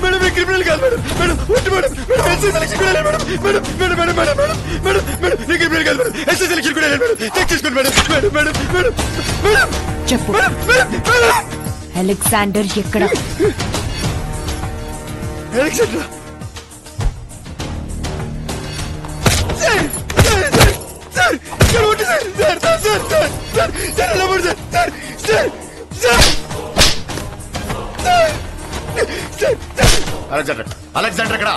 Madam criminal కాదు madam madam madam SI selection కూడా madam madam madam madam madam madam madam criminal కాదు madam SI selection కూడా madam check చేసుకోండి madam madam madam madam madam చెప్పు Alexander ఎక్కడ? Alexander Alexander ఎక్కడ?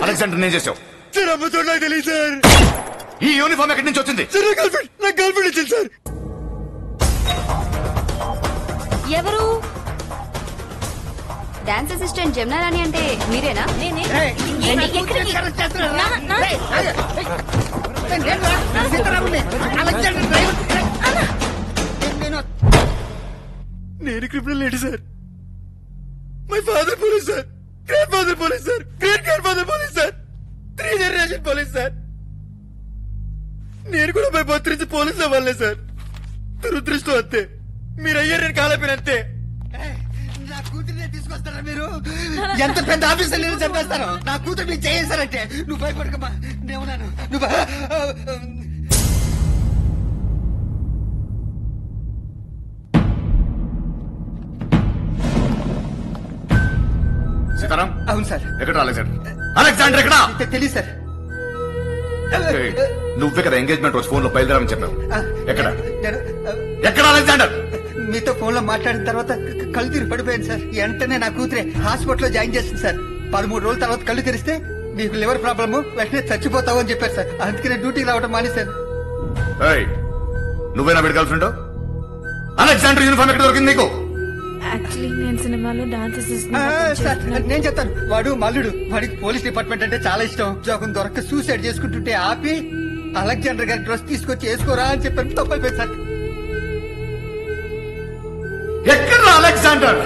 Alexander ఏం చేసావు? తెలియదు సార్. ఈ యూనిఫామ్ ఎక్కడి నుంచి వచ్చింది? నా గర్ల్ఫ్రెండ్ ఇచ్చింది సార్. ఎవరు? డాన్స్ అసిస్టెంట్ జమునా రాణి అంటే మీరేనా? నేను criminal lady sir. My father police sir, grand father police sir, great grand father police sir, 3 generation police sir. నేను కూడా మై బర్త్ నుంచి పోలీస్ అవ్వాలే సార్. దురదృష్టం అంతే. మీరు అయ్యారు, నేను కాలేపోయినంతే. నా కూతురునే తీసుకొస్తారా మీరు? ఎంత పెద్ద ఆఫీసర్ నేను చంపేస్తాను. నా కూతురు మీరు చేసారంటే నువ్వు భయపడకమ్మా, నేనున్నాను. నువ్వు సీతారాం. అవును సార్. ఎక్కడ అలెగ్జాండర్? అలెగ్జాండర్ ఎక్కడ? తెలియదు సార్. నువ్వే కదా ఎంగేజ్మెంట్ రోజు ఫోన్ లో బయలుదేరని చెప్పావు. ఎక్కడ ఎక్కడ అలెగ్జాండర్? మీతో ఫోన్ లో మాట్లాడిన తర్వాత కళ్ళు తిరిగి పడిపోయాను సార్. వెంటనే నా కూతురే హాస్పిటల్లో జాయిన్ చేసింది సార్. 13 రోజుల తర్వాత కళ్ళు తెరిస్తే నీకు లివర్ ప్రాబ్లమ్, వెంటనే చచ్చిపోతావు అని చెప్పారు సార్. అందుకనే డ్యూటీకి రావడం మానేశాను. నువ్వేనా వీడి గర్ల్ ఫ్రెండ్? అలెగ్జాండర్ యూనిఫామ్ ఎక్కడ దొరికింది నీకు? యాక్చువల్లీ నేను సినిమాలో డాన్స్ సార్ నేను చెప్తాను. వాడు మల్లుడు. వాడికి పోలీస్ డిపార్ట్మెంట్ అంటే చాలా ఇష్టం. ఉద్యోగం దొరక్క సూసైడ్ చేసుకుంటుంటే ఆపి అలెగ్జాండర్ గారి డ్రెస్ తీసుకొచ్చి వేసుకోరా అని చెప్పాను. తప్పైపోయింది సార్. ఎక్కడ అలెగ్జాండర్?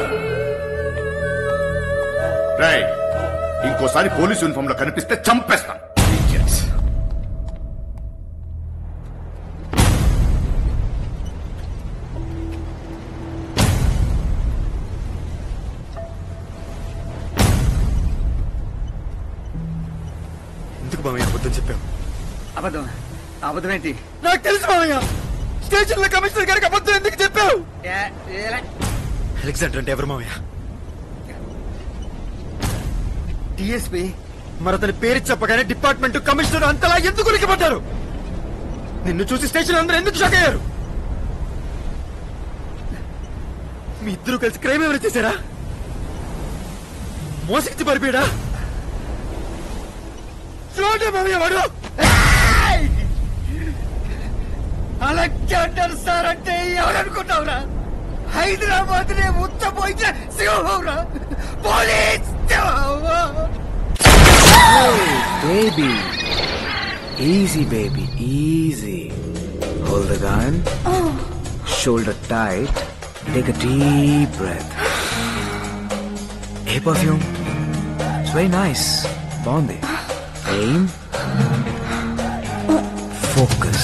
ఇంకోసారి పోలీస్ యూనిఫామ్ లో కనిపిస్తే చంపేస్తాను. ఎందుకు మామయ్య అబద్ధం చెప్పావు? అబద్ధం? అబద్ధం ఏంటి? నాకు తెలుసు మామయ్య. స్టేషన్ లో కమిషనర్ గారికి అబద్ధం ఎందుకు చెప్పావు? అలెగ్జాండర్ అంటే ఎవరు మామయ్య? డిఎస్పీ. మరి అతని పేరు చెప్పగానే డిపార్ట్మెంట్, కమిషనర్ అంతలా ఎందుకు ఉలికిపడ్డారు? నిన్ను చూసి స్టేషన్ అందరూ ఎందుకు షాక్ అయ్యారు? మీ ఇద్దరు కలిసి క్రైమ్ ఎవరు చేశారా? మోసించి పరిపేడా? చూడండి మామయ్య వాడు. అలెగ్జాండర్ సార్ అంటే ఎవరనుకుంటావురా? హైదరాబాద్ నే ఉత్తపోయిన సింహంరా. Police baby, easy baby, easy. Hold the gun. Shoulder tight. Take a deep breath. Hey perfume. It's very nice. Bondi. Aim. Focus.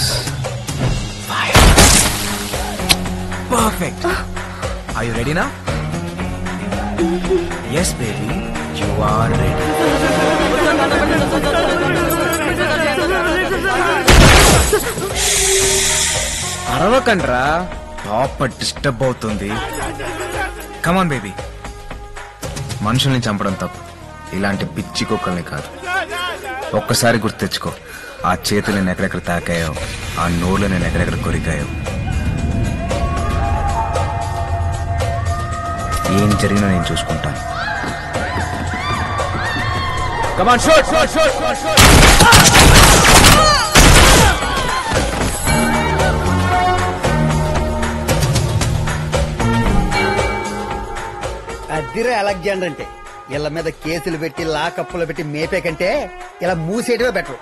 Fire. Perfect. Are you ready now? Yes, baby. You are ready. అరవకండ్రా, పాప disturb అవుతుంది. Come on baby. మనుషుల్ని చంపడం తప్పు, ఇలాంటి పిచ్చి కుక్కల్ని కాదు. ఒక్కసారి గుర్తు తెచ్చుకో, ఆ చేతులు నేను ఎక్కడెక్కడ తాకాయో, ఆ నోళ్ళు నేను ఎక్కడెక్కడ కొరికాయో. ఏం జరిగినా నేను చూసుకుంటాను. Come on, shoot shoot shoot shoot shoot. అదిరే అలెగ్జాండర్ అంటే. ఇళ్ల మీద కేసులు పెట్టి లాకప్పులు పెట్టి మేపే కంటే ఇలా మూసేయడమే better.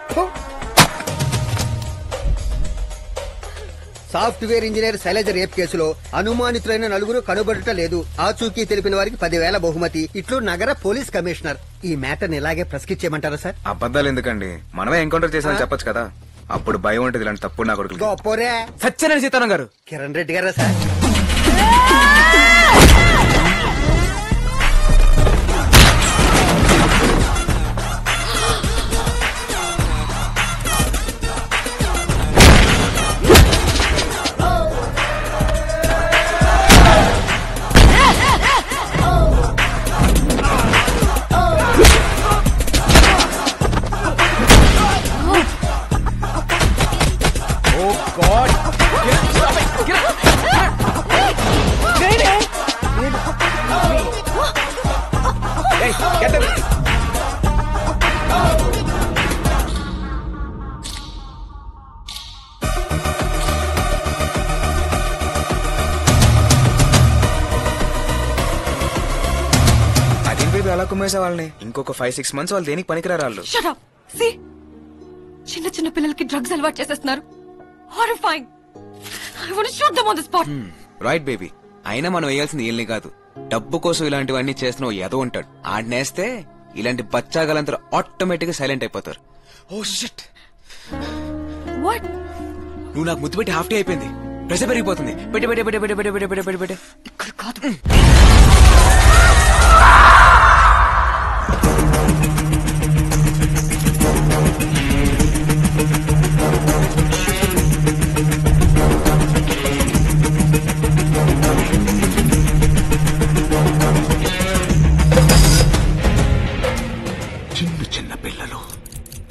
Software engineer Sailaja rape కేసులో అనుమానితులైన 9 కనుబడుట లేదు. ఆచూకీ తెలిపిన వారికి 10,000 బహుమతి. ఇట్లు నగర పోలీస్ కమిషనర్. ఈ మ్యాటర్ ఇలాగే ప్రశ్నించేయమంటారా సార్? అబద్ధాలు ఎందుకండి, మనమే ఎన్కౌంటర్ చేసామని చెప్పొచ్చు కదా. అప్పుడు భయం ఉంటుంది ఇలాంటి తప్పుడు నా కొడుకు. గొప్పోరే సత్యనారాయణ సీతారాం గారు. కిరణ్ రెడ్డి గారా సార్? అలా కుమ్మేసే వాళ్ళని ఇంకొక 5-6 months వాళ్ళు దేనికి పనికిరారు వాళ్ళు. చిన్న చిన్న పిల్లలకి డ్రగ్స్ అలవాటు చేసేస్తున్నారు. Horrifying. I want to shoot them on the spot. Right baby. అయినా మనం వేయాల్సింది ఏళ్ళని కాదు, డబ్బు కోసం ఇలాంటివన్నీ చేస్తున్న ఏదో ఉంటాడు. ఆడనేస్తే ఇలాంటి బచ్చాగలంతా ఆటోమేటిక్ గా సైలెంట్ అయిపోతారు. Oh shit. వాట్? నువ్వు నాకు ముద్దు పెట్టి హాఫ్ డే అయిపోయింది. ప్రెషర్ పెరిగిపోతుంది. పెట్టే పెట్టే పెట్టే పెట్టే పెట్టే పెట్టే పెట్టే పెట్టే. ఇక్కడ కాదు.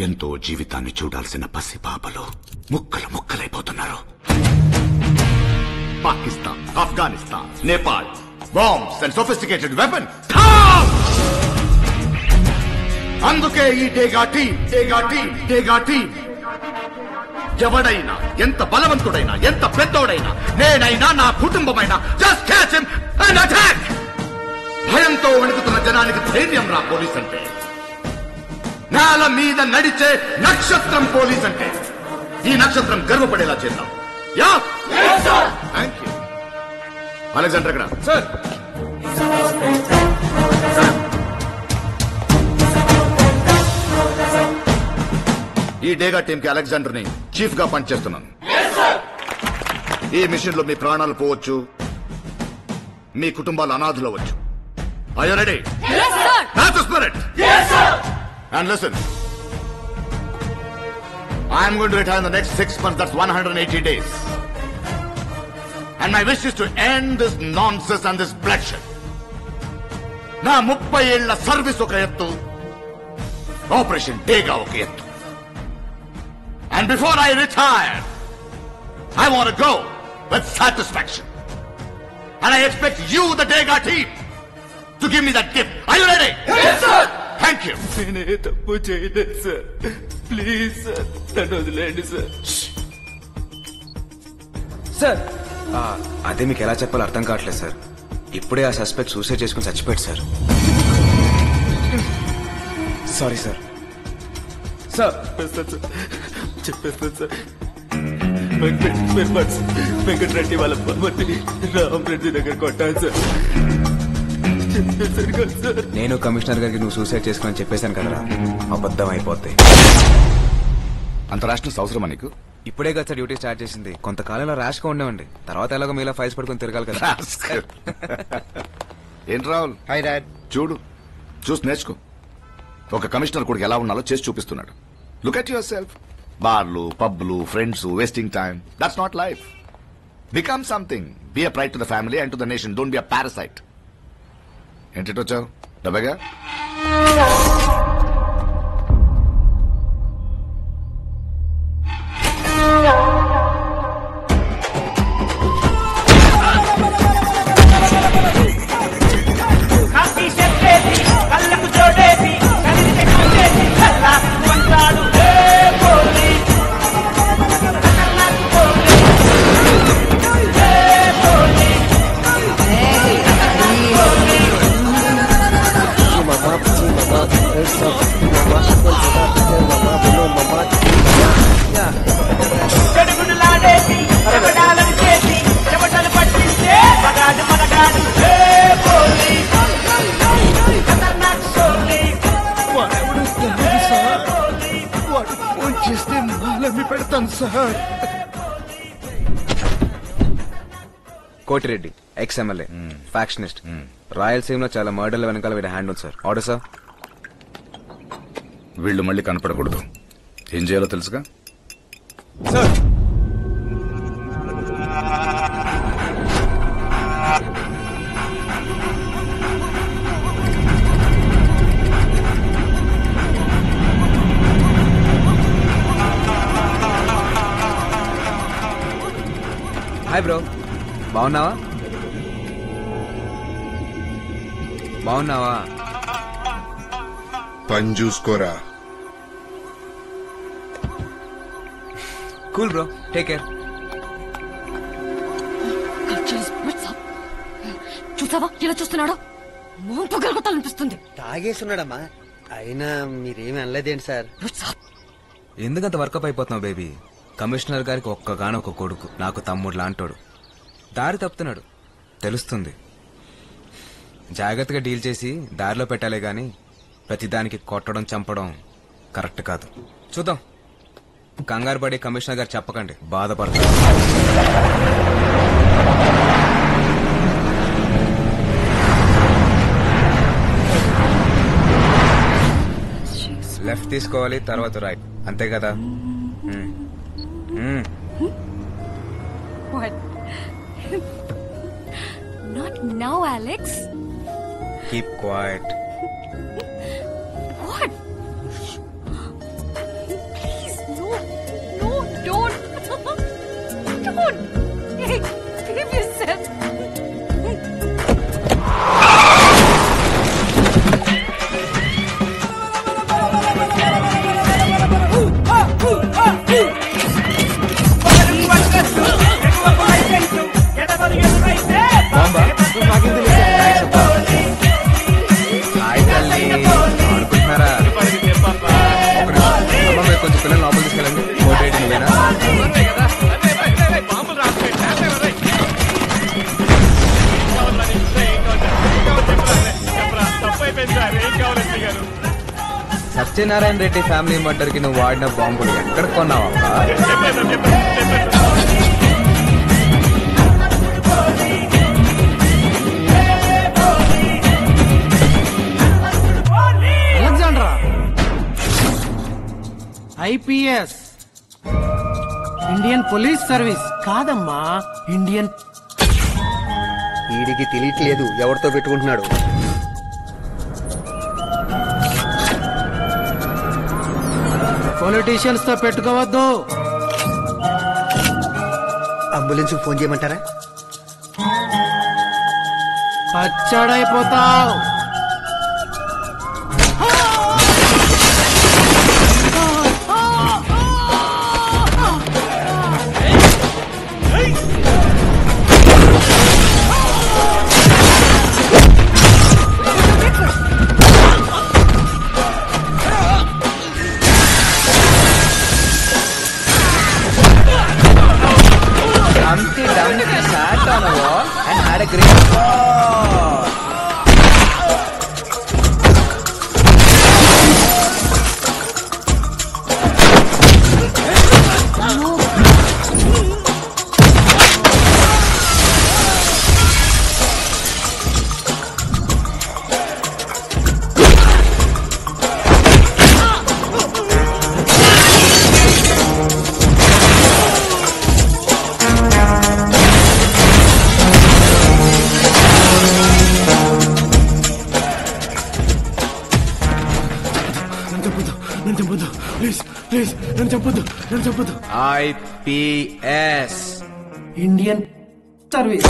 ఎంతో జీవితాన్ని చూడాల్సిన పసిపాపలు ముక్కలు ముక్కలైపోతున్నారు. Pakistan, Afghanistan, Nepal, bombs and sophisticated weapon. అందుకే ఈ డేగా టీం ఎవడైనా, ఎంత బలవంతుడైనా, ఎంత పెద్దోడైనా, నేనైనా, నా కుటుంబమైనా, just catch him and attack. భయంతో వణుకుతున్న జనానికి ధైర్యం రా పోలీస్ అంటే. నేల మీద నడిచే నక్షత్రం పోలీస్ అంటే. ఈ నక్షత్రం గర్వపడేలా చేద్దాం. Yeah thank you. అలెగ్జాండర్ ఎక్కడ? సార్, ఈ డేగా టీమ్ కి అలెగ్జాండర్ ని చీఫ్ గా పనిచేస్తున్నాను. ఈ మిషన్ లో మీ ప్రాణాలు పోవచ్చు, మీ కుటుంబాలు అనాథులు అవ్వచ్చు. Are you ready? Yes, sir. That's the spirit. Yes, sir. And listen, I am going to retire in the next 6 months. That's 180 days. And my wish is to end this nonsense and this bloodshed. నా 30 ఏళ్ల service ఒక ఎత్తు, operation డేగా ఒక ఎత్తు. And before I retire, I want to go with satisfaction. And I expect you, the Dega team, to give me that gift. Are you ready? Yes, sir. Thank you. నేనే తప్పు చేయలేదు sir. Please sir, నన్ను వదిలేండి sir. Sir, అదే మీకు ఎలా చెప్పాలో అర్థం కావట్లేదు సార్. ఇప్పుడే ఆ సస్పెక్ట్ సూసైడ్ చేసుకుని చచ్చిపోయాడు సార్. Sorry sir. సార్ చెప్పేస్తాను సార్. వెంకటరెడ్డి వాళ్ళ బామ్మని రామరెడ్డి దగ్గర కొట్టాను సార్. చెప్పేశాను కదా సార్. నేను కమిషనర్ గారికి నువ్వు సూసైడ్ చేసుకుని చెప్పేశాను కదరా, అబద్ధం అయిపోతాయి. అంత ర్యాష్నెస్ అవసరమా నీకు? ఇప్పుడే కదా సార్ డ్యూటీ స్టార్ట్ చేసింది. కొంతకాలంలో ర్యాష్ గా ఉండేవండి, తర్వాత ఎలాగో మీలా ఫైల్స్ పడుకుని తిరగాలి కదా. ఏంటి రాహుల్? Hi dad. చూడు, చూసి నేర్చుకో. ఒక కమిషనర్ కొడుకు ఎలా ఉన్నాలో చేసి చూపిస్తున్నాడు. Look at yourself. బార్లు, పబ్లు, friends, wasting time. That's not life. Become something. Be a pride to the family and to the nation. Don't be a parasite. ఏంటి వచ్చావు డబ్బగా? చెడుగుడులాడేసి కాళ్ళని పెడతాను సార్. Koti Reddy ex-MLA factionist. రాయలసీమలో చాలా మర్డర్ల వెనకాల వీడి హ్యాండ్ ఉంది సార్. Order sir. వీళ్ళు మళ్ళీ కనపడకూడదు. ఏం చేయాలో తెలుసుగా. సార్ హాయ్ బ్రో, బాగున్నావా? బాగున్నావా? పని చూసుకోరా. Cool bro, take care. చూసావా ఇలా చూస్తున్నాడో? మోహన్ పగలగొట్టాలనిపిస్తుంది. తాగేస్తున్నాడమ్మా. అయినా మీరేమి అనలేదేంటి సార్? ఎందుకంత వర్కప్ అయిపోతున్నావు బేబీ? కమిషనర్ గారికి ఒక్కగానొక్క కొడుకు, నాకు తమ్ముడు లాంటోడు. దారి తప్పుతున్నాడు, తెలుస్తుంది. జాగ్రత్తగా డీల్ చేసి దారిలో పెట్టాలే గాని ప్రతిదానికి కొట్టడం చంపడం కరెక్ట్ కాదు. చూద్దాం. కంగారు పడి కమిషనర్ గారు చెప్పకండి, బాధపడతారు. లెఫ్ట్ తీసుకోవాలి, తర్వాత రైట్, అంతే కదా? What? Not now, Alex. Keep quiet. What? Please, no, don't. Don't. Hey, behave yourself. అనుకుంటున్నారా? కొంచెం పిల్లలు లోపల తీసుకెళ్ళండి. కోటేటి నువ్వేనా? సత్యనారాయణ రెడ్డి ఫ్యామిలీ మర్డర్ కి నువ్వు వాడిన బాంబులు ఎక్కడ కొన్నావా? ఐపీఎస్ ఇండియన్ పోలీస్ సర్వీస్ కాదమ్మా, ఇండియన్. వీడికి తెలియట్లేదు ఎవరితో పెట్టుకుంటున్నాడు. పొలిటీషియన్స్ తో పెట్టుకోవద్దు. అంబులెన్స్ ఫోన్ చేయమంటారా? పచ్చడైపోతావు. Humpty Dumpty sat on a wall and had a great fall. IPS Indian service.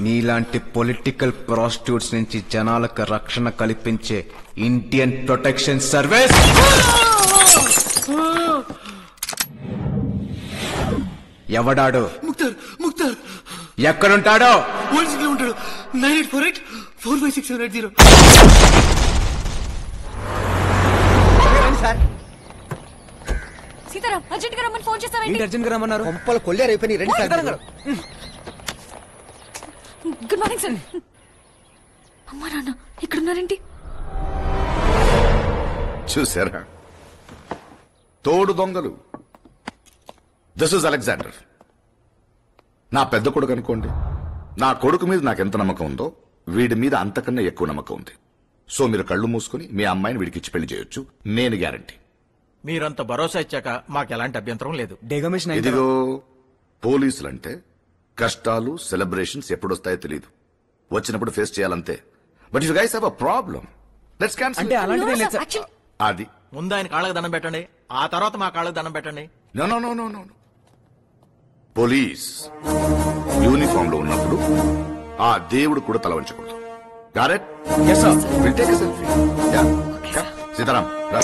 నీలాంటి పొలిటికల్ ప్రాస్టిట్యూట్స్ నుంచి జనాలకు రక్షణ కల్పించే ఇండియన్ ప్రొటెక్షన్ సర్వీస్. ఎవడాడు? ముక్తార్ ఎక్కడుంటాడో? ఉంటాడు. 9848456780. సార్ సీతారాం, అర్జెంట్ గా రమ్మని ఫోన్ చేస్తావేంటి? ఏంటి అర్జెంట్ గా రమ్మన్నారు? కొంపలు కొల్లారైపోయి రండి సార్. Good morning sir. అమ్మా నాన్న ఇక్కడున్నారేంటి? చూసారా తోడు దొంగలు. దిస్ ఇస్ అలెగ్జాండర్, నా పెద్ద కొడుకు అనుకోండి. నా కొడుకు మీద నాకు ఎంత నమ్మకం ఉందో వీడి మీద అంతకన్నా ఎక్కువ నమ్మకం ఉంది. సో మీరు కళ్ళు మూసుకుని మీ అమ్మాయిని వీడికి ఇచ్చి పెళ్లి చేయొచ్చు, నేను గ్యారంటీ. మీరంత భరోసా ఇచ్చాక మాకు ఎలాంటి అభ్యంతరం లేదు. ఇదిగో పోలీసులంటే కష్టాలు సెలబ్రేషన్స్ ఎప్పుడొస్తాయో తెలియదు, వచ్చినప్పుడు ఫేస్ చేయాలంతే. But you guys have a problem, let's cancel. అంటే అలాంటిదే లేదు సార్. Actually, అది ముందు ఆయన కాళ్ళకు దండం పెట్టండి, ఆ తర్వాత మా కాళ్ళకు దండం పెట్టండి. No no no no no police uniform లో ఉన్నప్పుడు ఆ దేవుడు కూడా తల వంచకూడదు. Garrett Yes, sir. Will take a selfie. Sitaram రా.